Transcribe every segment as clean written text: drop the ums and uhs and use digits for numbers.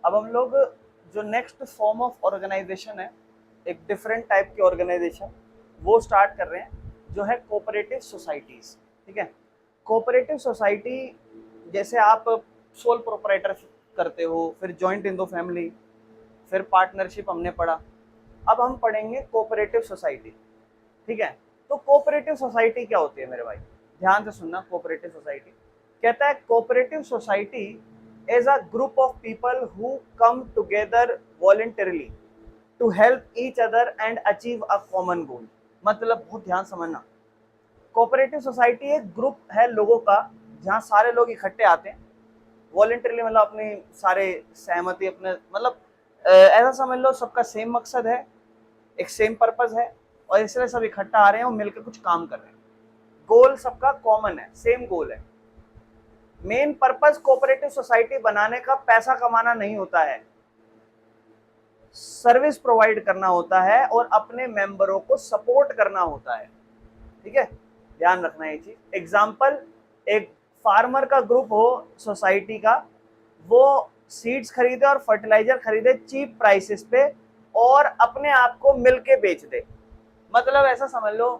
अब हम लोग जो नेक्स्ट फॉर्म ऑफ ऑर्गेनाइजेशन है, एक डिफरेंट टाइप की ऑर्गेनाइजेशन, वो स्टार्ट कर रहे हैं, जो है कोऑपरेटिव सोसाइटीज। ठीक है, कोऑपरेटिव सोसाइटी जैसे आप सोल प्रोपराइटर करते हो, फिर जॉइंट इन दो फैमिली, फिर पार्टनरशिप हमने पढ़ा। अब हम पढ़ेंगे कोऑपरेटिव सोसाइटी। ठीक है, तो कोऑपरेटिव सोसाइटी क्या होती है मेरे भाई, ध्यान से सुनना। कोऑपरेटिव सोसाइटी कहता है, cooperative society is a group of people who come together voluntarily to help each other and achieve a common goal. मतलब बहुत ध्यान समझना, कोऑपरेटिव सोसाइटी एक ग्रुप है लोगों का, जहाँ सारे लोग इकट्ठे आते हैं वॉलंटरली, मतलब अपनी सारे सहमति अपने, मतलब ऐसा समझ लो सबका सेम मकसद है, एक सेम पर्पस है, और इसलिए सब इकट्ठा आ रहे हैं और मिलकर कुछ काम कर रहे हैं। गोल सबका कॉमन है, सेम गोल है। मेन पर्पस कोऑपरेटिव सोसाइटी बनाने का पैसा कमाना नहीं होता है, सर्विस प्रोवाइड करना होता है और अपने मेंबरों को सपोर्ट करना होता है। ठीक है, ध्यान रखना ये चीज। एग्जाम्पल, एक फार्मर का ग्रुप हो सोसाइटी का, वो सीड्स खरीदे और फर्टिलाइजर खरीदे चीप प्राइसेस पे और अपने आप को मिलके बेच दे। मतलब ऐसा समझ लो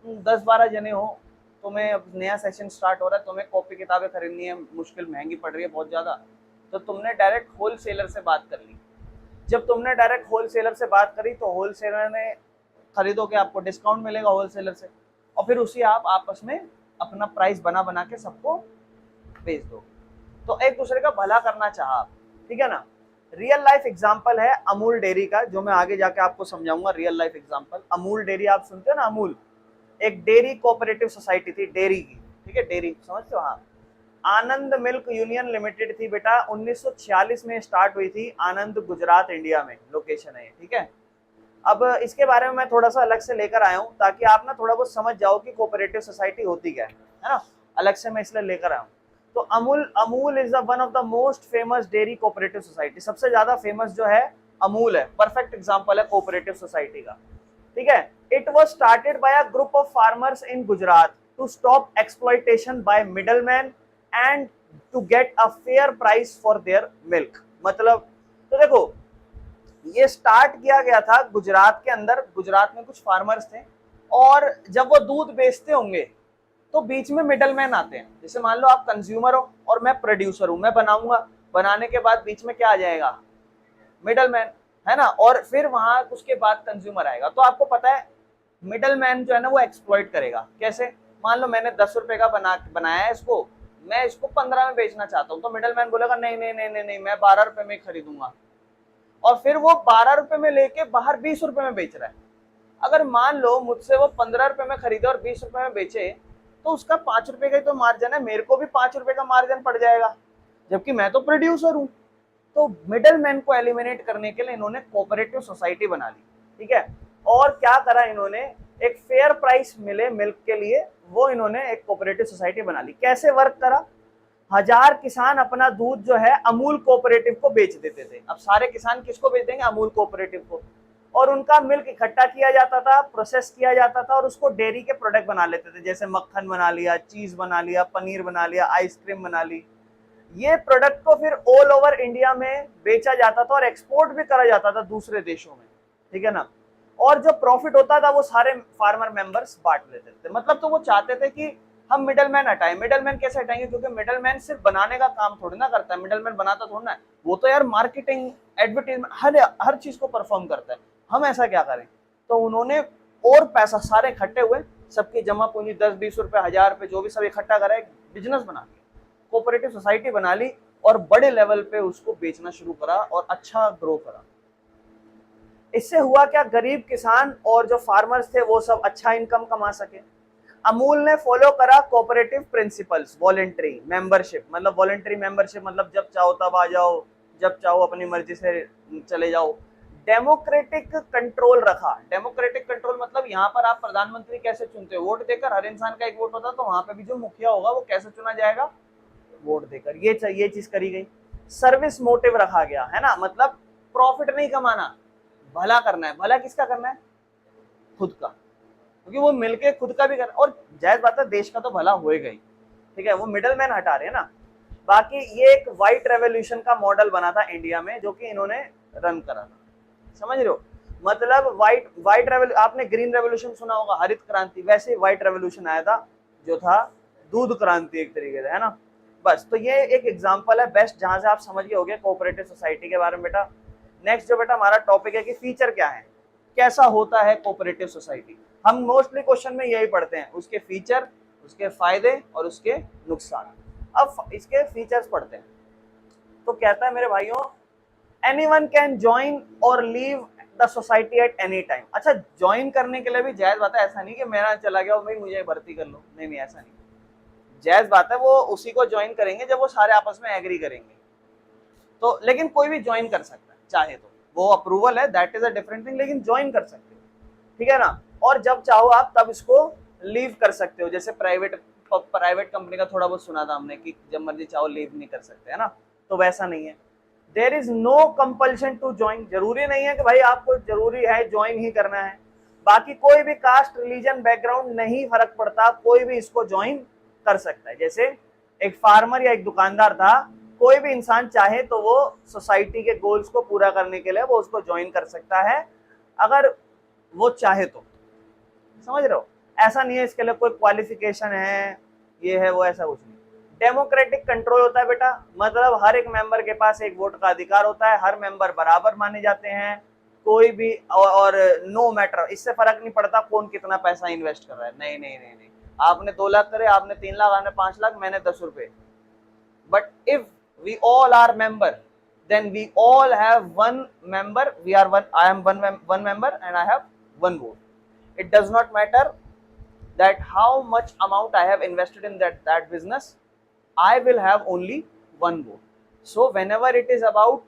10-12 जने हो, तुम्हें अब नया सेशन स्टार्ट हो रहा है, तुम्हें कॉपी किताबें खरीदनी है, मुश्किल महंगी पड़ रही है बहुत ज़्यादा, तो तुमने डायरेक्ट होलसेलर से बात कर ली। जब तुमने डायरेक्ट होलसेलर से बात करी तो होलसेलर ने खरीदोगे, आपको डिस्काउंट मिलेगा होलसेलर से, और फिर उसी आप आपस में अपना प्राइस बना बना के सबको बेच दो। तो एक दूसरे का भला करना चाहा आप। ठीक है ना। रियल लाइफ एग्जांपल है अमूल डेयरी का, जो मैं आगे जाके आपको समझाऊंगा। Real life example Amul dairy, आप सुनते हो ना अमूल, एक डेयरी कोऑपरेटिव सोसाइटी थी डेयरी की। ठीक है, डेयरी समझते हो। हाँ, आनंद मिल्क यूनियन लिमिटेड थी बेटा, 1946 में स्टार्ट हुई थी। आनंद गुजरात इंडिया में लोकेशन है। ठीक है, अब इसके बारे में मैं थोड़ा सा अलग से लेकर आया हूँ ताकि आप ना थोड़ा बहुत समझ जाओ कि कोऑपरेटिव सोसाइटी होती क्या है ना। अलग से मैं इसलिए लेकर आया हूँ। तो Amul, Amul is the one of the most famous dairy cooperative society. सबसे ज्यादा फेमस जो है अमूल है, परफेक्ट एग्जांपल है कोऑपरेटिव सोसाइटी का। ठीक है, it was started by a group of farmers in Gujarat to stop exploitation by middleman and to get a fair price for their milk. मतलब तो देखो, ये स्टार्ट किया गया था गुजरात के अंदर। गुजरात में कुछ फार्मर्स थे, और जब वो दूध बेचते होंगे तो बीच में मिडलमैन आते हैं। जैसे मान लो आप कंज्यूमर हो और मैं प्रोड्यूसर हूं, मैं बनाऊंगा, बनाने के बाद बीच में क्या आ जाएगा, मिडलमैन, है ना। और फिर वहां उसके बाद कंज्यूमर आएगा। तो आपको पता है मिडलमैन जो है ना वो एक्सप्लॉइट करेगा। कैसे, मान लो मैंने 10 रुपए का बनाया है इसको, मैं इसको 15 में बेचना चाहता हूँ, तो मिडलमैन बोलेगा नहीं नहीं नहीं नहीं नहीं, मैं 12 रुपए में खरीदूंगा, और फिर वो 12 रुपए में लेके बाहर 20 रुपए में बेच रहा है। अगर मान लो मुझसे वो 15 रुपए में खरीदे और 20 रुपए में बेचे, तो उसका 5 रुपए का ही तो मार्जिन है, मेरे को भी 5 रुपए का मार्जिन पड़ जाएगा, जबकि मैं तो प्रोड्यूसर हूँ। तो मिडल मैन को एलिमिनेट करने के लिए इन्होंने कोऑपरेटिव सोसाइटी बना ली। ठीक है, और क्या करा इन्होंने, एक फेयर प्राइस मिले मिल्क के लिए, वो इन्होंने एक कोऑपरेटिव सोसाइटी बना ली। कैसे वर्क करा, 1000 किसान अपना दूध जो है अमूल कोऑपरेटिव को बेच देते थे। अब सारे किसान किसको बेच देंगे, अमूल कोऑपरेटिव को, और उनका मिल्क इकट्ठा किया जाता था, प्रोसेस किया जाता था, और उसको डेयरी के प्रोडक्ट बना लेते थे। जैसे मक्खन बना लिया, चीज बना लिया, पनीर बना लिया, आइसक्रीम बना ली। ये प्रोडक्ट को फिर ऑल ओवर इंडिया में बेचा जाता था और एक्सपोर्ट भी करा जाता था दूसरे देशों में। ठीक है ना। और जो प्रॉफिट होता था वो सारे फार्मर मेंबर्स बांट लेते थे। मतलब तो वो चाहते थे कि हम मिडलमैन हटाएं। मिडलमैन कैसे हटाएंगे, क्योंकि मिडलमैन सिर्फ बनाने का काम थोड़ी ना करता है, मिडलमैन बनाता थोड़ी ना है, वो तो यार मार्केटिंग, एडवर्टीजमेंट, हर चीज को परफॉर्म करता है। हम ऐसा क्या करें। तो उन्होंने और पैसा सारे इकट्ठे हुए, सबकी जमा पूंजी 10-20 रुपए, 1000 रुपए, जो भी सब इकट्ठा करा, एक बिजनेस बना लिया, कोऑपरेटिव सोसाइटी बना ली, और बड़े लेवल पे उसको बेचना शुरू करा और अच्छा ग्रो करा। इससे हुआ क्या, गरीब किसान और जो फार्मर्स थे वो सब अच्छा इनकम कमा सके। अमूल ने फॉलो करा कोऑपरेटिव प्रिंसिपल्स, वॉलेंटरी मेंबरशिप। मतलब वॉलेंटरी मेंबरशिप मतलब जब चाहो तब आ जाओ, जब चाहो अपनी मर्जी से चले जाओ। डेमोक्रेटिक कंट्रोल रखा। डेमोक्रेटिक कंट्रोल मतलब यहाँ पर आप प्रधानमंत्री कैसे चुनते हो, वोट देकर, हर इंसान का एक वोट होता है, तो वहां पे भी जो मुखिया होगा वो कैसे चुना जाएगा, वोट देकर। ये चीज करी गई। सर्विस मोटिव रखा गया, है ना। मतलब प्रॉफिट नहीं कमाना, भला करना है। भला किसका करना है, खुद का, क्योंकि वो मिलके खुद का भी कर, और जायज बात है देश का तो भला होएगा ही। ठीक है, वो मिडल मैन हटा रहे हैं ना। बाकी ये एक व्हाइट रेवोल्यूशन का मॉडल बना था इंडिया में, जो कि इन्होंने रन करा था, समझ रहे हो। मतलब व्हाइट रेवोल्यूशन, आपने ग्रीन रेवोल्यूशन सुना होगा, हरित क्रांति, वैसे व्हाइट रेवोल्यूशन आया था जो था दूध क्रांति एक तरीके से, है ना। बस, तो ये एक एग्जांपल है बेस्ट, जहां से आप समझ गए होंगे कोऑपरेटिव सोसाइटी के बारे में बेटा। नेक्स्ट जो बेटा हमारा टॉपिक है कि फीचर क्या है, कैसा होता है कोऑपरेटिव सोसाइटी। हम मोस्टली क्वेश्चन में यही पढ़ते हैं, उसके फीचर, उसके फायदे और उसके नुकसान। अब इसके फीचर्स पढ़ते हैं। तो कहता है मेरे भाइयों, एनीवन कैन ज्वाइन और leave the society at any time. अच्छा, ज्वाइन करने के लिए भी जायज बात है, ऐसा नहीं कि मेरा चला गया भाई मुझे भर्ती कर लो, नहीं नहीं ऐसा नहीं, जायज बात है, वो उसी को ज्वाइन करेंगे जब वो सारे आपस में एग्री करेंगे। तो लेकिन कोई भी ज्वाइन कर सकता है चाहे तो, वो अप्रूवल है, that is a different thing, लेकिन ज्वाइन कर सकते हो, ठीक है ना। और जब चाहो आप तब इसको लीव कर सकते हो, जैसे प्राइवेट कंपनी का थोड़ा बहुत सुना था हमने कि जब मर्जी चाहो लीव नहीं कर सकते, है ना। तो वैसा नहीं है, there is no compulsion to join, जरूरी नहीं है कि भाई आपको जरूरी है ज्वाइन ही करना है। बाकी कोई भी कास्ट, रिलीजन, बैकग्राउंड नहीं फर्क पड़ता, कोई भी इसको ज्वाइन कर सकता है। जैसे एक फार्मर या एक दुकानदार था, कोई भी इंसान चाहे तो वो सोसाइटी के गोल्स को पूरा करने के लिए वो उसको ज्वाइन कर सकता है, अगर वो चाहे तो, समझ रहे हो। ऐसा नहीं है इसके लिए कोई क्वालिफिकेशन है, ये है वो, ऐसा कुछ नहीं। डेमोक्रेटिक कंट्रोल होता है बेटा, मतलब हर एक मेंबर के पास एक वोट का अधिकार होता है, हर मेंबर बराबर माने जाते हैं, कोई भी और नो मैटर, इससे फर्क नहीं पड़ता कौन कितना पैसा इन्वेस्ट कर रहा है, नहीं नहीं नहीं नहीं, आपने 2 लाख करे, आपने 3 लाख, आपने 5 लाख, मैंने 10 रुपए, but if we all are member, then we all have one member, we are one, I am one member and I have one vote. It does not matter that how much amount I have invested in that business, I will have only one vote. So whenever it is about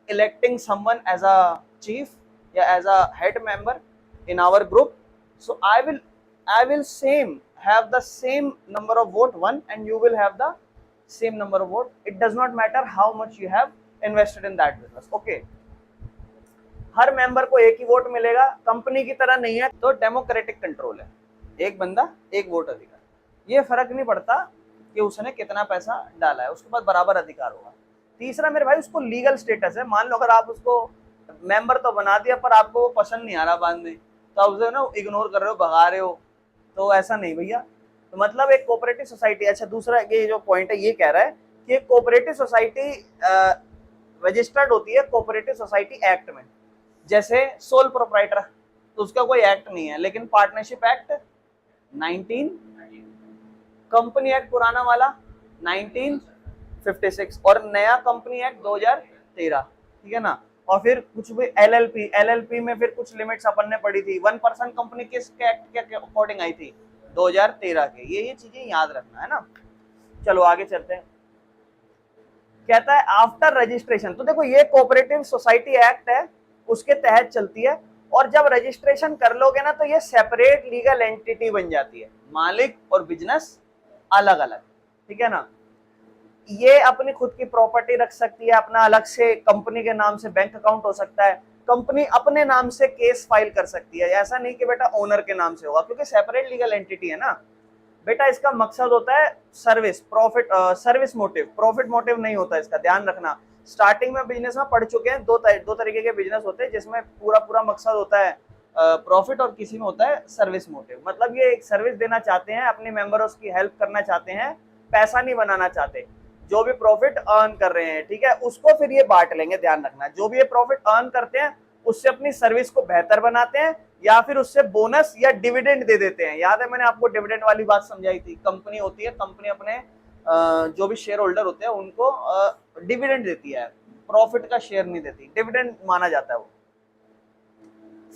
electing someone as a chief, yeah, as a head member in our group, so I will same have the same number of vote one, and you will have the same number of vote. It does not matter how much you have invested in that business. Okay. Her member को एक ही vote मिलेगा, company की तरह नहीं है, तो democratic control है, एक बंदा एक वोट अधिकार, ये फर्क नहीं पड़ता कि उसने कितना पैसा डाला है, उसके पास बराबर अधिकार होगा। तीसरा मेरे भाई, उसको लीगल स्टेटस है। मान लो अगर आप उसको मेंबर तो बना दिया पर आपको वो पसंद नहीं आ रहा बाद में, तो आप उसे ना इग्नोर कर रहे हो, भगा रहे हो, तो ऐसा नहीं भैया। तो मतलब एक कोऑपरेटिव सोसाइटी, अच्छा दूसरा ये जो पॉइंट है ये कह रहा है कि कोऑपरेटिव सोसाइटी रजिस्टर्ड होती है कोऑपरेटिव सोसाइटी एक्ट में। जैसे सोल प्रोप्राइटर, तो उसका कोई एक्ट नहीं है, लेकिन पार्टनरशिप एक्ट 19, कंपनी एक्ट पुराना वाला 1956 और नया कंपनी एक्ट 2013, ठीक है ना। और फिर कुछ भी एलएलपी में फिर कुछ लिमिट्स अपन ने पढ़ी थी। 1% कंपनी किस एक्ट के अकॉर्डिंग आई थी, 2013 के। ये चीजें याद रखना है ना। चलो आगे चलते हैं। कहता है आफ्टर रजिस्ट्रेशन, तो देखो ये कोऑपरेटिव सोसाइटी एक्ट है, उसके तहत चलती है, और जब रजिस्ट्रेशन कर लोगे ना तो ये सेपरेट लीगल एंटिटी बन जाती है, मालिक और बिजनेस अलग अलग, ठीक है ना। ये अपनी खुद की प्रॉपर्टी रख सकती है, अपना अलग से कंपनी के नाम से बैंक अकाउंट हो सकता है, कंपनी अपने नाम से केस फाइल कर सकती है, ऐसा नहीं कि बेटा ओनर के नाम से होगा, क्योंकि सेपरेट लीगल एंटिटी है ना बेटा। इसका मकसद होता है service, profit, service motive, profit motive नहीं होता इसका, ध्यान रखना। स्टार्टिंग में बिजनेस में पढ़ चुके हैं, दो तरीके के बिजनेस होते हैं, जिसमें पूरा मकसद होता है प्रॉफिट, और किसी में होता है सर्विस मोटिव। मतलब ये एक सर्विस देना चाहते हैं, अपने मेंबर्स की हेल्प करना चाहते हैं, पैसा नहीं बनाना चाहते। जो भी प्रॉफिट अर्न कर रहे हैं, ठीक है, उसको फिर ये बांट लेंगे, ध्यान रखना। जो भी ये प्रॉफिट अर्न करते हैं उससे अपनी सर्विस को बेहतर बनाते हैं, या फिर उससे बोनस या डिविडेंड दे देते हैं। याद है मैंने आपको डिविडेंड वाली बात समझाई थी। कंपनी होती है, कंपनी अपने जो भी शेयर होल्डर होते हैं उनको डिविडेंड देती है, प्रॉफिट का शेयर नहीं देती, डिविडेंड माना जाता है वो।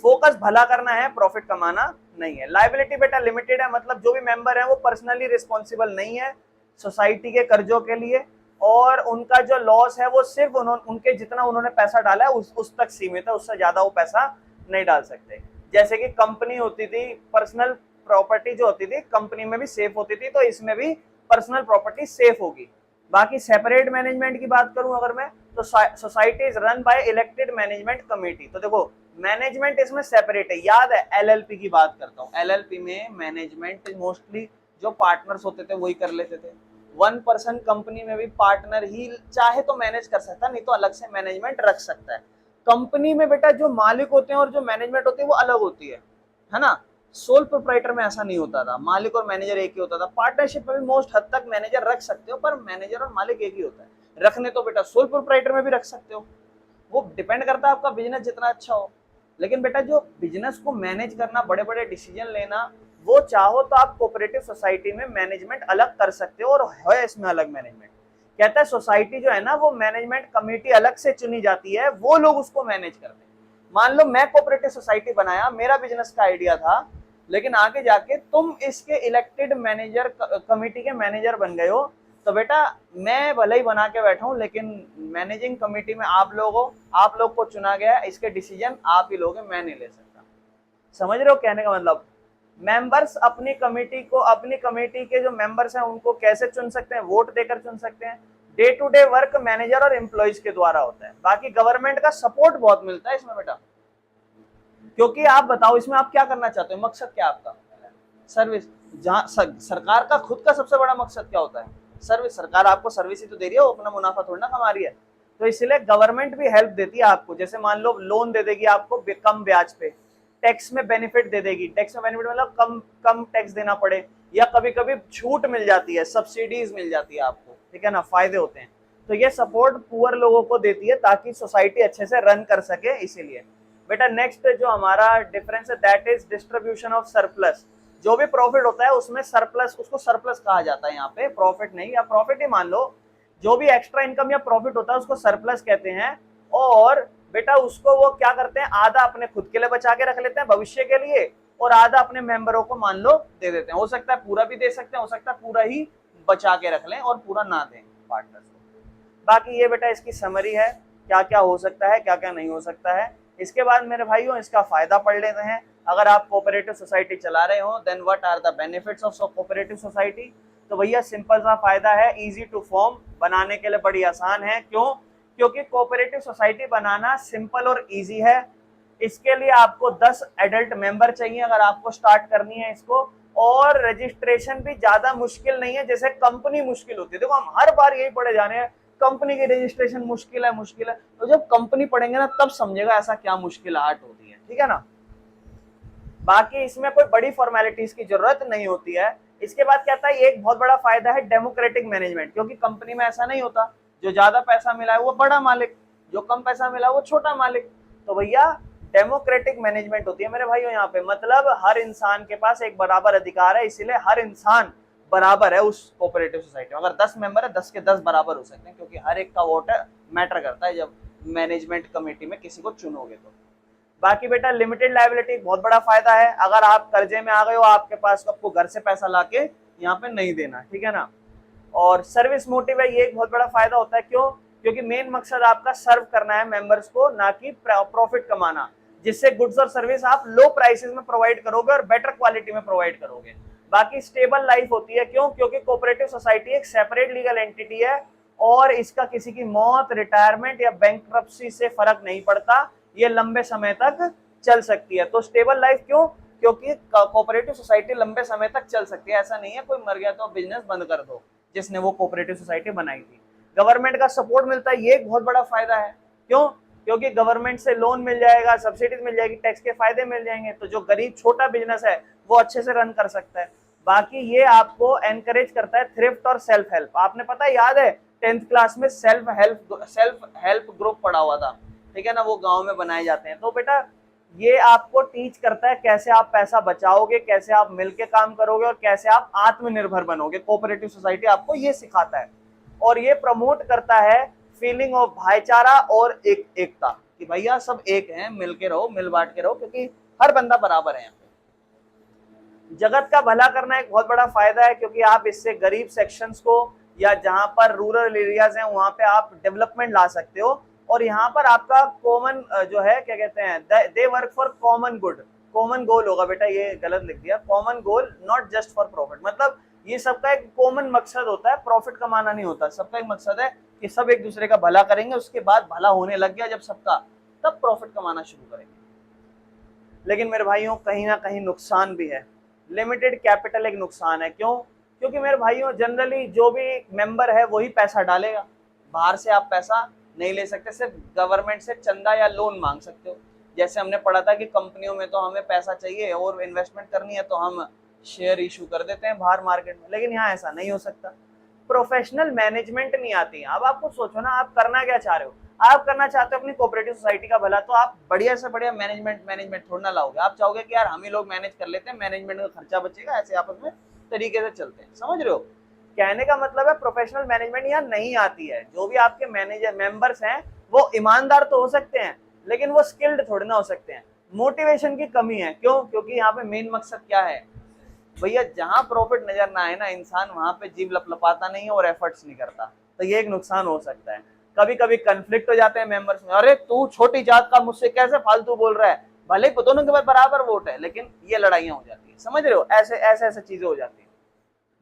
फोकस भला करना है, प्रॉफिट कमाना नहीं है। लायबिलिटी बेटा लिमिटेड है, मतलब जो भी मेंबर है वो पर्सनली रिस्पॉन्सिबल नहीं है सोसाइटी के कर्जों के लिए, और उनका जो लॉस है वो सिर्फ उनके जितना उन्होंने पैसा डाला है उस तक सीमित है, उससे ज्यादा वो पैसा नहीं डाल सकते। जैसे कि कंपनी होती थी, पर्सनल प्रॉपर्टी जो होती थी कंपनी में भी सेफ होती थी, तो इसमें भी पर्सनल प्रॉपर्टी सेफ होगी। बाकी सेपरेट मैनेजमेंट की बात करूं अगर मैं, तो society is run by elected management committee. तो देखो मैनेजमेंट इसमें सेपरेट है। याद है एलएलपी की बात करता हूं, एलएलपी में मैनेजमेंट मोस्टली जो पार्टनर्स होते थे वही कर लेते थे, वन पर्सन कंपनी में भी पार्टनर ही चाहे तो मैनेज कर सकता है, नहीं तो अलग से मैनेजमेंट रख सकता है। कंपनी में बेटा जो मालिक होते हैं और जो मैनेजमेंट होती है वो अलग होती है ना। सोल प्रोप्राइटर में ऐसा नहीं होता था, मालिक और मैनेजर एक ही होता था। पार्टनरशिप में भी मोस्ट हद तक मैनेजर रख सकते हो, पर मैनेजर और मालिक एक ही होता है। रखने तो बेटा सोल प्रोप्राइटर में भी रख सकते हो, वो डिपेंड करता है आपका बिजनेस जितना अच्छा हो। लेकिन बेटा जो बिजनेस को मैनेज करना, बड़े बड़े डिसीजन लेना, वो चाहो तो आप कोऑपरेटिव सोसाइटी में मैनेजमेंट अलग कर सकते हो, और है इसमें अलग मैनेजमेंट। कहता है सोसाइटी जो है ना वो मैनेजमेंट कमेटी अलग से चुनी जाती है, वो लोग उसको मैनेज करते हैं। मान लो मैं कोऑपरेटिव सोसाइटी बनाया, मेरा बिजनेस का आइडिया था, लेकिन आगे जाके तुम इसके इलेक्टेड मैनेजर कमेटी के मैनेजर बन गए हो, तो बेटा मैं भले ही बना के बैठा हूं, लेकिन मैनेजिंग कमेटी में आप लोग को चुना गया, इसके डिसीजन आप ही लोगे, मैं नहीं ले सकता। समझ रहे हो कहने का मतलब? मेंबर्स अपनी कमेटी के जो मेंबर्स हैं उनको कैसे चुन सकते हैं? वोट देकर चुन सकते हैं। Day to day work manager और एम्प्लॉइज के द्वारा होता है। बाकी गवर्नमेंट का सपोर्ट बहुत मिलता है इसमें बेटा, क्योंकि आप बताओ इसमें आप क्या करना चाहते हो, मकसद क्या आपका? सर्विस। जहाँ सरकार का खुद का सबसे बड़ा मकसद क्या होता है? सर्विस। सरकार आपको सर्विस ही तो दे रही है, वो अपना मुनाफा थोड़ी ना कमा रही है। तो इसलिए गवर्नमेंट भी हेल्प देती है आपको। जैसे मान लो लोन दे देगी आपको कम ब्याज पे, टैक्स में बेनिफिट दे देगी। टैक्स में बेनिफिट मतलब कम कम टैक्स देना पड़े, या कभी कभी छूट मिल जाती है, सब्सिडीज मिल जाती है आपको, ठीक है ना, फायदे होते हैं। तो ये सपोर्ट पुअर लोगों को देती है ताकि सोसाइटी अच्छे से रन कर सके। इसीलिए बेटा नेक्स्ट जो हमारा डिफरेंस है that is distribution of surplus. जो भी प्रॉफिट होता है उसमें सरप्लस, उसको सरप्लस कहा जाता है यहाँ पे, प्रॉफिट नहीं, या प्रॉफिट ही मान लो। जो भी एक्स्ट्रा इनकम या प्रॉफिट होता है उसको सरप्लस कहते हैं। और बेटा उसको वो क्या करते हैं, आधा अपने खुद के लिए बचा के रख लेते हैं भविष्य के लिए, और आधा अपने मेंबरों को मान लो दे देते हैं। हो सकता है पूरा भी दे सकते हैं, हो सकता है पूरा ही बचा के रख लें और पूरा ना दें पार्टनर्स को। बाकी ये बेटा इसकी समरी है, क्या क्या हो सकता है, क्या क्या नहीं हो सकता है। इसके बाद मेरे भाइयों इसका फायदा पढ़ लेते हैं। अगर आप कोऑपरेटिव सोसाइटी चला रहे हो, then what are the benefits of cooperative society? तो भैया सिंपल सा फायदा है, इजी टू फॉर्म, बनाने के लिए बड़ी आसान है। क्यों? क्योंकि कोऑपरेटिव सोसाइटी बनाना सिंपल और इजी है। इसके लिए आपको 10 एडल्ट मेंबर चाहिए अगर आपको स्टार्ट करनी है इसको, और रजिस्ट्रेशन भी ज्यादा मुश्किल नहीं है जैसे कंपनी मुश्किल होती है। देखो हम हर बार यही पढ़े जा रहे हैं, कंपनी की रजिस्ट्रेशन मुश्किल है मुश्किल है। तो जब कंपनी पढ़ेंगे ना तब समझेगा ऐसा क्या मुश्किलात होती है, ठीक है ना। बाकी इसमें कोई बड़ी फॉर्मेलिटीज की जरूरत नहीं होती है। इसके बाद कहता है एक बहुत बड़ा फायदा है डेमोक्रेटिक मैनेजमेंट, क्योंकि कंपनी में ऐसा नहीं होता जो ज्यादा पैसा मिला है वो बड़ा मालिक, जो कम पैसा मिला है वो छोटा मालिक। तो भैया डेमोक्रेटिक मैनेजमेंट होती है मेरे भाइयों यहाँ पे, मतलब हर इंसान के पास एक बराबर अधिकार है, इसीलिए हर इंसान बराबर है उस कोऑपरेटिव सोसाइटी में। अगर 10 मेंबर है 10 के 10 बराबर हो सकते हैं, क्योंकि हर एक का वोट मैटर करता है जब मैनेजमेंट कमेटी में किसी को चुनोगे तो। बाकी बेटा लिमिटेड लायबिलिटी बहुत बड़ा फायदा है। अगर आप कर्जे में आ गए हो, आपके पास आपको घर से पैसा लाके यहाँ पे नहीं देना, ठीक है ना। और सर्विस मोटिव है, ये एक बहुत बड़ा फायदा होता है। क्यों? क्योंकि मेन मकसद आपका सर्व करना है मेंबर्स को, ना कि प्रॉफिट कमाना, जिससे गुड्स और सर्विस आप लो प्राइसेस में प्रोवाइड करोगे और बेटर क्वालिटी में प्रोवाइड करोगे। बाकी स्टेबल लाइफ होती है। क्यों? क्योंकि कोऑपरेटिव सोसाइटी एक सेपरेट लीगल एंटिटी है, और इसका किसी की मौत, रिटायरमेंट या बैंकरप्सी से फर्क नहीं पड़ता, ये लंबे समय तक चल सकती है। तो स्टेबल लाइफ क्यों? क्योंकि कोऑपरेटिव सोसाइटी लंबे समय तक चल सकती है। ऐसा नहीं है कोई मर गया तो बिजनेस बंद कर दो, जिसने वो कोऑपरेटिव सोसाइटी बनाई थी। गवर्नमेंट का सपोर्ट मिलता है, ये एक बहुत बड़ा फायदा है। क्यों? क्योंकि गवर्नमेंट से लोन मिल जाएगा, सब्सिडीज मिल जाएगी, टैक्स के फायदे मिल जाएंगे, तो जो गरीब छोटा बिजनेस है वो अच्छे से रन कर सकता है। बाकी ये आपको एनकरेज करता है थ्रिफ्ट और सेल्फ हेल्प। आपने पता है, याद है 10th क्लास में सेल्फ हेल्प ग्रुप पढ़ा हुआ था, ठीक है ना, वो गांव में बनाए जाते हैं। तो बेटा ये आपको टीच करता है कैसे आप पैसा बचाओगे, कैसे आप मिलके काम करोगे, और कैसे आप आत्मनिर्भर बनोगे। कोऑपरेटिव सोसाइटी आपको ये सिखाता है। और ये प्रमोट करता है फीलिंग ऑफ भाईचारा और एकता, कि भैया सब एक हैं, मिलके रहो, मिल बांट के रहो, क्योंकि हर बंदा बराबर है यहाँ पे। जगत का भला करना एक बहुत बड़ा फायदा है, क्योंकि आप इससे गरीब सेक्शंस को, या जहां पर रूरल एरियाज हैं वहां पे आप डेवलपमेंट ला सकते हो। और यहाँ पर आपका कॉमन जो है, क्या कहते हैं, they work for common good. Common goal होगा बेटा, ये गलत लिख दिया, common goal, not just for profit. मतलब ये सबका एक कॉमन मकसद होता है, प्रॉफिट कमाना नहीं होता। सबका एक मकसद है कि सब एक दूसरे का भला करेंगे, उसके बाद भला होने लग गया जब सबका, तब प्रॉफिट कमाना शुरू करेंगे। लेकिन मेरे भाइयों कहीं ना कहीं नुकसान भी है। लिमिटेड कैपिटल एक नुकसान है। क्यों? क्योंकि मेरे भाइयों जनरली जो भी मेंबर है वही पैसा डालेगा, बाहर से आप पैसा नहीं ले सकते, सिर्फ गवर्नमेंट से चंदा या लोन मांग सकते हो। जैसे हमने पढ़ा था कि कंपनियों में तो हमें पैसा चाहिए और इन्वेस्टमेंट करनी है तो हम शेयर इशू कर देते हैं बाहर मार्केट में, लेकिन यहाँ ऐसा नहीं हो सकता। प्रोफेशनल मैनेजमेंट नहीं आती। अब आप कुछ सोचो ना, आप करना क्या चाह रहे हो? आप करना चाहते हो अपनी कोऑपरेटिव सोसाइटी का भला, तो आप बढ़िया से बढ़िया मैनेजमेंट थोड़ा ना लाओगे। आप चाहोगे कि यार हम ही लोग मैनेज कर लेते हैं, मैनेजमेंट का खर्चा बचेगा, ऐसे आपस में तरीके से चलते हैं। समझ रहे हो? कहने का मतलब है प्रोफेशनल मैनेजमेंट यहाँ नहीं आती है। जो भी आपके मैनेजर मेंबर्स हैं वो ईमानदार तो हो सकते हैं, लेकिन वो स्किल्ड थोड़ी ना हो सकते हैं। मोटिवेशन की कमी है। क्यों? क्योंकि यहाँ पे मेन मकसद क्या है भैया, जहां प्रॉफिट नजर ना आए ना, इंसान वहां पे जीव लपलपाता नहीं है और एफर्ट्स नहीं करता। तो ये एक नुकसान हो सकता है। कभी कभी कंफ्लिक्ट हो जाते हैं मेंबर्स में, अरे तू छोटी जात का मुझसे दोनों फालतू बोल रहा है, भले ही दोनों के पास बराबर वोट है, लेकिन ये लड़ाइयां हो जाती है। समझ रहे हो? ऐसे ऐसे ऐसे चीजें हो जाती है।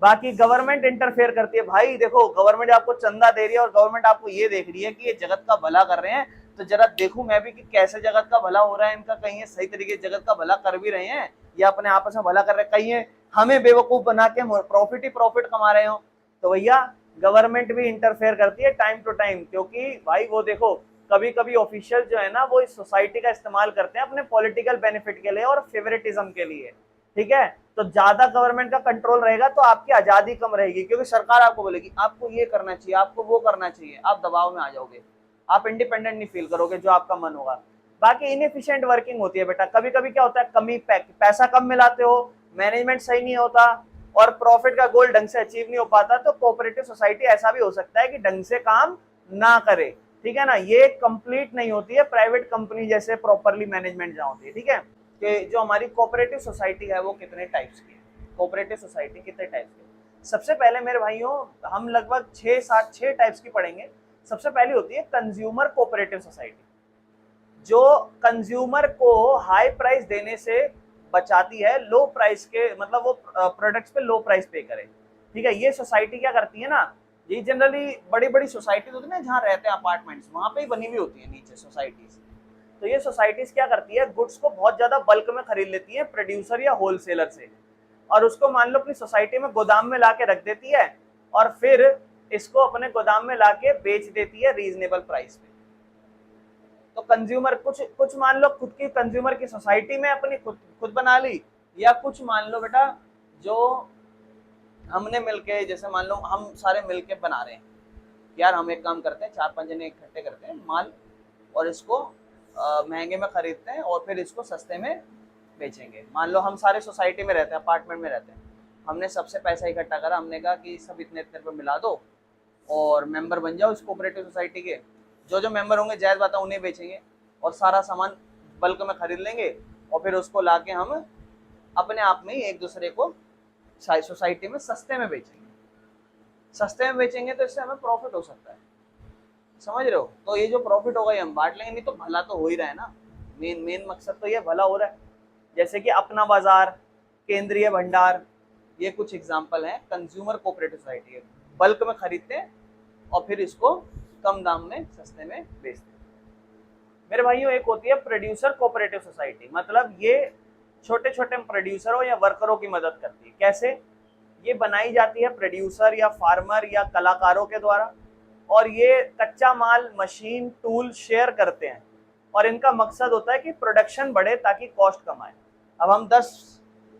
बाकी गवर्नमेंट इंटरफेयर करती है। भाई देखो, गवर्नमेंट आपको चंदा दे रही है और गवर्नमेंट आपको ये देख रही है कि ये जगत का भला कर रहे हैं, तो जरा देखूं मैं भी कि कैसे जगत का भला हो रहा है इनका, कहीं ये सही तरीके से जगत का भला कर भी रहे हैं या अपने आपस में भला कर रहे हैं, कहीं ये हमें बेवकूफ बना के प्रॉफिट ही प्रॉफिट कमा रहे हो। तो भैया गवर्नमेंट भी इंटरफेयर करती है टाइम टू टाइम, क्योंकि भाई वो देखो, कभी कभी ऑफिशियल जो है ना वो इस सोसाइटी का इस्तेमाल करते हैं अपने पॉलिटिकल बेनिफिट के लिए और फेवरेटिज्म के लिए। ठीक है? तो ज्यादा गवर्नमेंट का कंट्रोल रहेगा तो आपकी आजादी कम रहेगी, क्योंकि सरकार आपको बोलेगी आपको ये करना चाहिए, आपको वो करना चाहिए, आप दबाव में आ जाओगे, आप इंडिपेंडेंट नहीं फील करोगे जो आपका मन होगा। बाकी इनएफिशिएंट वर्किंग होती है बेटा। कभी कभी क्या होता है, कमी पैसा कम मिलाते हो, मैनेजमेंट सही नहीं होता और प्रॉफिट का गोल ढंग से अचीव नहीं हो पाता, तो कोऑपरेटिव सोसाइटी ऐसा भी हो सकता है कि ढंग से काम ना करे। ठीक है ना? ये कंप्लीट नहीं होती है प्राइवेट कंपनी जैसे प्रॉपरली मैनेजमेंट जहां होती है। ठीक है? कि जो हमारी कोऑपरेटिव सोसाइटी है वो कितने टाइप्स की है। कोऑपरेटिव सोसाइटी कितने टाइप्स की है? सबसे पहले मेरे भाइयों हम लगभग 6 टाइप्स की पढ़ेंगे। सबसे पहली होती है कंज्यूमर कोऑपरेटिव सोसाइटी, जो कंज्यूमर को हाई प्राइस देने से बचाती है, लो प्राइस के, मतलब वो प्रोडक्ट्स पे लो प्राइस पे करे। ठीक है? ये सोसाइटी क्या करती है ना, ये जनरली बड़ी बड़ी सोसाइटी होती है ना जहाँ रहते हैं अपार्टमेंट्स, वहां पे ही बनी हुई होती है नीचे सोसाइटीज। तो ये सोसाइटीज क्या करती है, गुड्स को बहुत ज्यादा बल्क में खरीद लेती है प्रोड्यूसर या होलसेलर से, और उसको मान लो अपनी सोसाइटी में गोदाम में लाके रख देती है और फिर इसको अपने गोदाम में लाके बेच देती है रीजनेबल प्राइस पे। तो कंज्यूमर कुछ कुछ मान लो खुद की कंज्यूमर की सोसाइटी में अपनी खुद बना ली, या कुछ मान लो बेटा जो हमने मिलके, जैसे मान लो हम सारे मिलके बना रहे हैं, यार हम एक काम करते हैं, 4-5 जने इकट्ठे करते हैं माल और इसको महंगे में खरीदते हैं और फिर इसको सस्ते में बेचेंगे। मान लो हम सारे सोसाइटी में रहते हैं, अपार्टमेंट में रहते हैं, हमने सबसे पैसा इकट्ठा करा, हमने कहा कि सब इतने इतने रुपये मिला दो और मेंबर बन जाओ इस कोऑपरेटिव सोसाइटी के। जो जो मेंबर होंगे जायज़ बात है उन्हें बेचेंगे और सारा सामान बल्क में खरीद लेंगे और फिर उसको लाके हम अपने आप में ही एक दूसरे को सोसाइटी में सस्ते में बेचेंगे। सस्ते में बेचेंगे तो इससे हमें प्रॉफिट हो सकता है। समझ रहे हो? तो ये जो प्रॉफिट होगा ये हम बांट लेंगे, नहीं तो भला तो हो ही रहा है ना। मेन मकसद तो ये भला हो रहा है। जैसे कि अपना बाजार, केंद्रीय भंडार, ये कुछ एग्जांपल हैं कंज्यूमर कोऑपरेटिव सोसाइटी के। बल्क में खरीदते हैं और फिर इसको कम दाम में सस्ते में बेचते हैं। मेरे भाइयों एक होती है प्रोड्यूसर कोऑपरेटिव सोसाइटी, मतलब ये छोटे छोटे प्रोड्यूसरों या वर्करों की मदद करती है। कैसे? ये बनाई जाती है प्रोड्यूसर या फार्मर या कलाकारों के द्वारा, और ये कच्चा माल, मशीन, टूल शेयर करते हैं और इनका मकसद होता है कि प्रोडक्शन बढ़े ताकि कॉस्ट कम आए। अब हम 10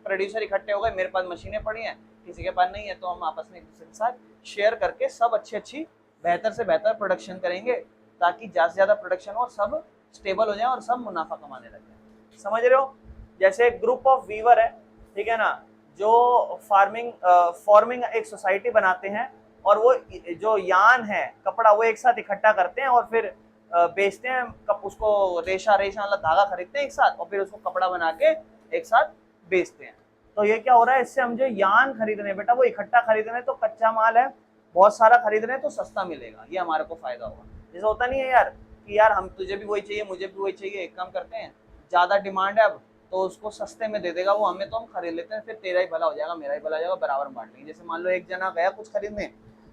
प्रोड्यूसर इकट्ठे हो गए, मेरे पास मशीनें पड़ी हैं, किसी के पास नहीं है, तो हम आपस में एक दूसरे के साथ शेयर करके सब अच्छी बेहतर से बेहतर प्रोडक्शन करेंगे ताकि ज़्यादा से ज़्यादा प्रोडक्शन हो और सब स्टेबल हो जाए और सब मुनाफा कमाने लग जाए। समझ रहे हो? जैसे एक ग्रुप ऑफ वीवर है, ठीक है ना, जो फॉर्मिंग एक सोसाइटी बनाते हैं और वो जो यान है, कपड़ा, वो एक साथ इकट्ठा करते हैं और फिर बेचते हैं। उसको रेशा मतलब धागा खरीदते हैं एक साथ और फिर उसको कपड़ा बना के एक साथ बेचते हैं। तो ये क्या हो रहा है, इससे हम जो यान खरीद रहे हैं बेटा, वो इकट्ठा खरीद रहे हैं, तो कच्चा माल है बहुत सारा खरीद रहे हैं तो सस्ता मिलेगा, ये हमारे को फायदा होगा। जैसे होता नहीं है यार कि यार हम तुझे भी वही चाहिए, मुझे भी वही चाहिए, एक काम करते हैं, ज़्यादा डिमांड है अब तो उसको सस्ते में दे देगा वो हमें, तो हम खरीद लेते हैं, फिर तेरा ही भला हो जाएगा, मेरा ही भला हो जाएगा, बराबर बांट लेंगे। जैसे मान लो एक जना गया कुछ खरीदने,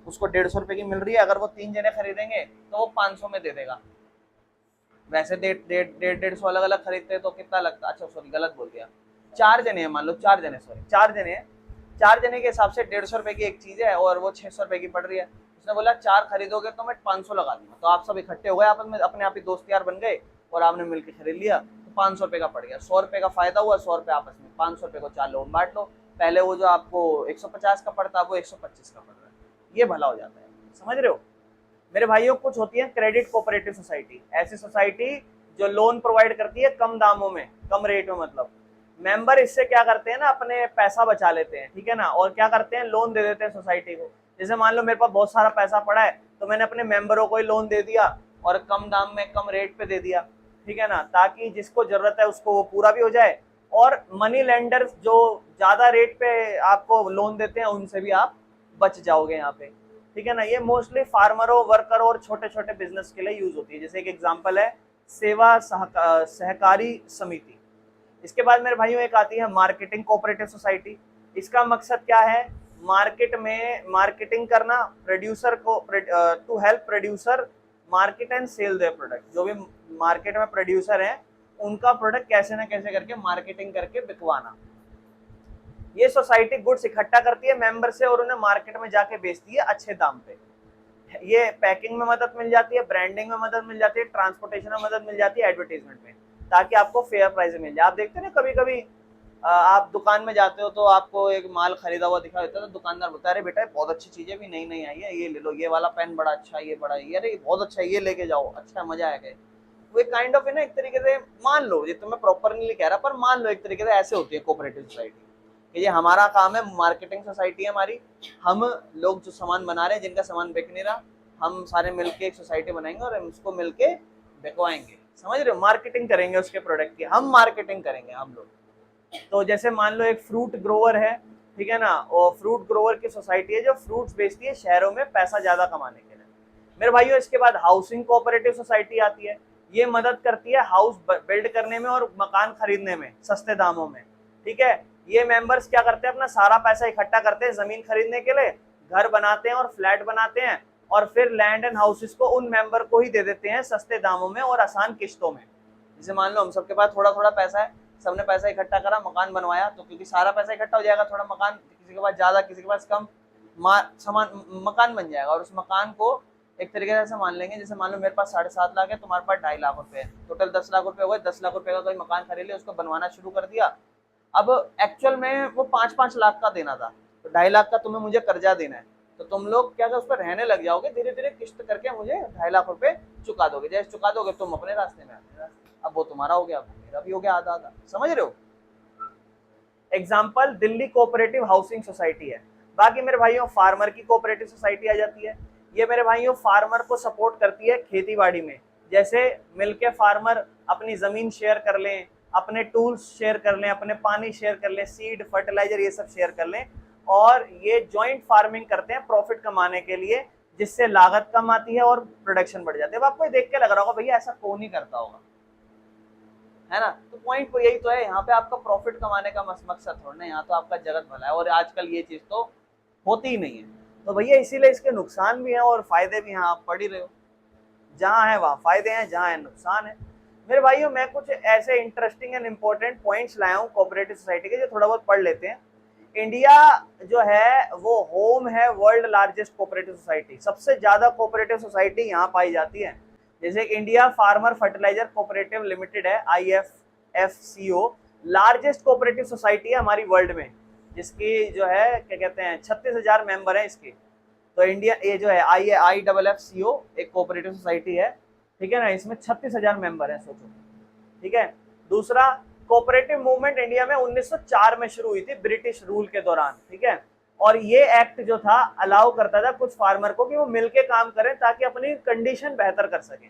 उसको 150 रुपए की मिल रही है, अगर वो 3 जने खरीदेंगे तो वो 500 में दे देगा। वैसे 150 अलग अलग खरीदते हैं तो कितना लगता, अच्छा सॉरी गलत बोल दिया, 4 जने हैं, मान लो 4 जने, सॉरी 4 जने हैं 4 जने के हिसाब से 150 रुपए की एक चीज है और वो 600 रुपए की पड़ रही है। उसने बोला 4 खरीदोगे तो मैं 500 लगा दूंगा। तो आप सब इकट्ठे हो गए आपस में, अपने आप ही दोस्त यार बन गए और आपने मिलकर खरीद लिया, तो 500 रुपए का पड़ गया। 100 रुपए का फायदा हुआ, 100 रुपए आपस में, 500 रुपए को 4 लोगों में बांट लो। पहले वो जो आपको 150 का पड़ता है वो 125 का पड़ रहा है, ये भला हो जाता है। समझ रहे हो मेरे भाइयों? कुछ होती है क्रेडिट कोऑपरेटिव सोसाइटी, ऐसी सोसाइटी जो लोन प्रोवाइड करती है कम दामों में, कम रेट में। मतलब मेंबर इससे क्या करते हैं ना, अपने पैसा बचा लेते हैं, ठीक है ना, और क्या करते हैं, लोन दे देते हैं सोसाइटी को। जैसे मान लो मेरे पास बहुत सारा पैसा पड़ा है, तो मैंने अपने मेंबरों को ही लोन दे दिया और कम दाम में, कम रेट पे दे दिया, ठीक है ना, ताकि जिसको जरूरत है उसको वो पूरा भी हो जाए। और मनी लेंडर्स जो ज्यादा रेट पे आपको लोन देते हैं उनसे भी आप बच जाओगे यहाँ पे, ठीक है ना। ये मोस्टली फार्मरों, वर्कर और छोटे छोटे बिजनेस के लिए यूज होती है। जैसे एक एग्जांपल है सेवा सहकारी समिति। इसके बाद मेरे भाइयों एक आती है मार्केटिंग कोऑपरेटिव सोसाइटी। इसका मकसद क्या है, मार्केट में मार्केटिंग करना, प्रोड्यूसर को to help producer market and sell their product. जो भी मार्केट में प्रोड्यूसर हैं उनका प्रोडक्ट कैसे ना कैसे करके मार्केटिंग करके बिकवाना। ये सोसाइटी गुड्स इकट्ठा करती है मेंबर से और उन्हें मार्केट में जाके बेचती है अच्छे दाम पे। ये पैकिंग में मदद मिल जाती है, ब्रांडिंग में मदद मिल जाती है, ट्रांसपोर्टेशन में मदद मिल जाती है, एडवर्टाइजमेंट में, ताकि आपको फेयर प्राइस मिल जाए। आप देखते हैं ना कभी कभी आप दुकान में जाते हो तो आपको एक माल खरीदा हुआ दिखा देता है, तो दुकानदार बोलता है अरे बेटा बहुत अच्छी चीज है, भी नई नई आई है, ये ले लो, ये वाला पेन बड़ा अच्छा है, ये बड़ा है, अरे बहुत अच्छा है, ये लेके जाओ, अच्छा मजा आएगा। वो काइंड ऑफ है ना, एक तरीके से मान लो, ये तो मैं प्रॉपर नहीं कह रहा, पर मान लो एक तरीके से ऐसे होती है कोऑपरेटिव सोसाइटी कि ये हमारा काम है, मार्केटिंग सोसाइटी है हमारी। हम लोग जो सामान बना रहे हैं, जिनका सामान बिक नहीं रहा, हम सारे मिलके एक सोसाइटी बनाएंगे और हम उसको मिलके बिकवाएंगे। समझ रहे हो, मार्केटिंग करेंगे उसके प्रोडक्ट की, हम मार्केटिंग करेंगे हम लोग। तो जैसे मान लो एक फ्रूट ग्रोवर है, ठीक है ना, और फ्रूट ग्रोवर की सोसाइटी है जो फ्रूट्स बेचती है शहरों में पैसा ज्यादा कमाने के लिए। मेरे भाइयों इसके बाद हाउसिंग कोऑपरेटिव सोसाइटी आती है। ये मदद करती है हाउस बिल्ड करने में और मकान खरीदने में सस्ते दामों में, ठीक है। ये मेंबर्स क्या करते हैं, अपना सारा पैसा इकट्ठा करते हैं जमीन खरीदने के लिए, घर बनाते हैं और फ्लैट बनाते हैं, और फिर लैंड एंड हाउसेस को उन मेंबर को ही दे देते हैं सस्ते दामों में और आसान किस्तों में। जैसे मान लो हम सबके पास थोड़ा थोड़ा पैसा है, सबने पैसा इकट्ठा करा, मकान बनवाया, तो क्योंकि सारा पैसा इकट्ठा हो जाएगा, थोड़ा मकान किसी के पास ज्यादा किसी के पास कम, सामान मकान बन जाएगा। और उस मकान को एक तरीके से मान लेंगे, जैसे मान लो मेरे पास 7.5 लाख है, तुम्हारे पास 2.5 लाख रुपए है, टोटल 10 लाख रुपए हो गए। 10 लाख रुपए का कोई मकान खरीद लिया, उसको बनवाना शुरू कर दिया। अब एक्चुअल में वो 5-5 लाख का देना था, तो 2.5 लाख का तुम्हें मुझे कर्जा देना है, तो तुम लोग क्या उस पर रहने लग जाओगे, धीरे धीरे किस्त करके मुझे 2.5 लाख रुपए चुका दोगे। जैसे चुका दोगे तुम अपने रास्ते में, अपने रास्ते, अब वो तुम्हारा हो गया, अब मेरा भी हो गया आधा आधा। समझ रहे हो। Example Delhi cooperative housing society है। बाकी मेरे भाइयों फार्मर की कोऑपरेटिव सोसाइटी आ जाती है। ये मेरे भाइयों फार्मर को सपोर्ट करती है खेती बाड़ी में, जैसे मिलके फार्मर अपनी जमीन शेयर कर लें, अपने टूल्स शेयर कर लें, अपने पानी शेयर कर लें, सीड फर्टिलाइजर ये सब शेयर कर लें, और ये जॉइंट फार्मिंग करते हैं प्रॉफिट कमाने के लिए, जिससे लागत कम आती है और प्रोडक्शन बढ़ जाती है। अब आपको देख के लग रहा होगा भैया ऐसा कौन ही करता होगा, है ना। तो पॉइंट को यही तो है, यहाँ पे आपका प्रॉफिट कमाने का मकसद थोड़ा ना, यहाँ तो आपका जगत भला है, और आजकल ये चीज तो होती ही नहीं है। तो भैया इसीलिए इसके नुकसान भी हैं और फायदे भी हैं, आप पढ़ ही रहे हो, जहाँ है वहाँ फायदे हैं, जहाँ है नुकसान है। मेरे भाइयों मैं कुछ ऐसे इंटरेस्टिंग एंड इम्पोर्टेंट पॉइंट्स लाया हूँ कोऑपरेटिव सोसाइटी के, जो थोड़ा बहुत पढ़ लेते हैं। इंडिया जो है वो होम है वर्ल्ड लार्जेस्ट कोऑपरेटिव सोसाइटी, सबसे ज्यादा कोऑपरेटिव सोसाइटी यहाँ पाई जाती है। जैसे India farmer fertilizer cooperative limited है, IFFCO, लार्जेस्ट कोऑपरेटिव सोसाइटी है हमारी वर्ल्ड में, जिसकी जो है क्या कहते हैं 36,000 मेंबर हैं इसके। तो इंडिया ये जो है IFFCO एक कोऑपरेटिव सोसाइटी है, ठीक है ना, इसमें 36,000 मेंबर हैं, सोचो, ठीक है। दूसरा, कोऑपरेटिव मूवमेंट इंडिया में 1904 में शुरू हुई थी ब्रिटिश रूल के दौरान, ठीक है। और ये एक्ट जो था अलाउ करता था कुछ फार्मर को कि वो मिलके काम करें ताकि अपनी कंडीशन बेहतर कर सकें।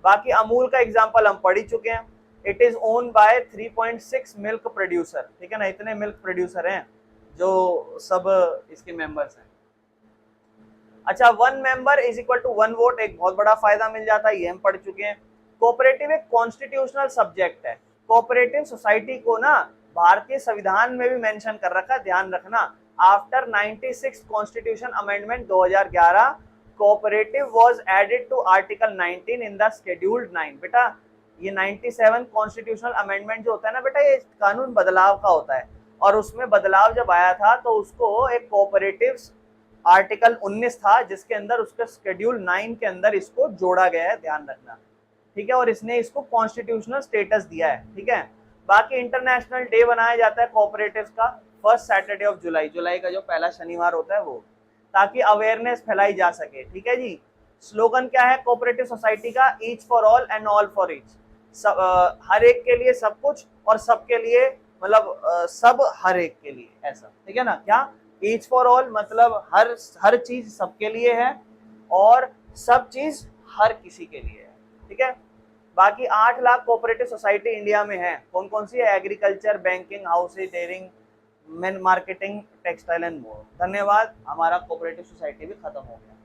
बाकी अमूल का एग्जांपल हम पढ़ ही चुके हैं, it is own by 3.6 milk producer, ठीक है ना, इतने मिल्क प्रोड्यूसर हैं जो सब इसके मेंबर्स हैं। अच्छा, 1 member is equal to 1 vote, एक बहुत बड़ा फायदा मिल जाता है, ये हम पढ़ चुके हैं। कोऑपरेटिव एक कॉन्स्टिट्यूशनल सब्जेक्ट है, कोऑपरेटिव सोसाइटी को ना भारतीय संविधान में भी मेंशन कर रखा है, ध्यान रखना। After 96 constitution amendment 2011 cooperative was added to article 19 in the scheduled 9। बेटा ये 97 कॉन्स्टिट्यूशनल अमेंडमेंट जो होता है ना बेटा, ये कानून बदलाव का होता है। और उसमें बदलाव जब आया था तो उसको एक कोऑपरेटिव आर्टिकल 19 था जिसके अंदर उसके शेड्यूल 9 के अंदर इसको जोड़ा गया है, ध्यान रखना, ठीक है। और इसने इसको कॉन्स्टिट्यूशनल स्टेटस दिया है, ठीक है। बाकी इंटरनेशनल डे बनाया जाता है कोऑपरेटिव का फर्स्ट सैटरडे ऑफ जुलाई, जुलाई का जो पहला शनिवार होता है वो, ताकि अवेयरनेस फैलाई जा सके, ठीक है जी। स्लोगन क्या है कोऑपरेटिव सोसाइटी का? Each for all and all for each, हर एक के लिए सब कुछ और सबके लिए, मतलब सब हर एक के लिए, ऐसा, ठीक है ना। क्या ईच फॉर ऑल मतलब हर चीज सबके लिए है और सब चीज हर किसी के लिए है, ठीक है। बाकी 8 लाख कोऑपरेटिव सोसाइटी इंडिया में है। कौन कौन सी है? Agriculture, banking, housing, dairying, main marketing, textile and more. धन्यवाद, हमारा कोऑपरेटिव सोसाइटी भी खत्म हो गया।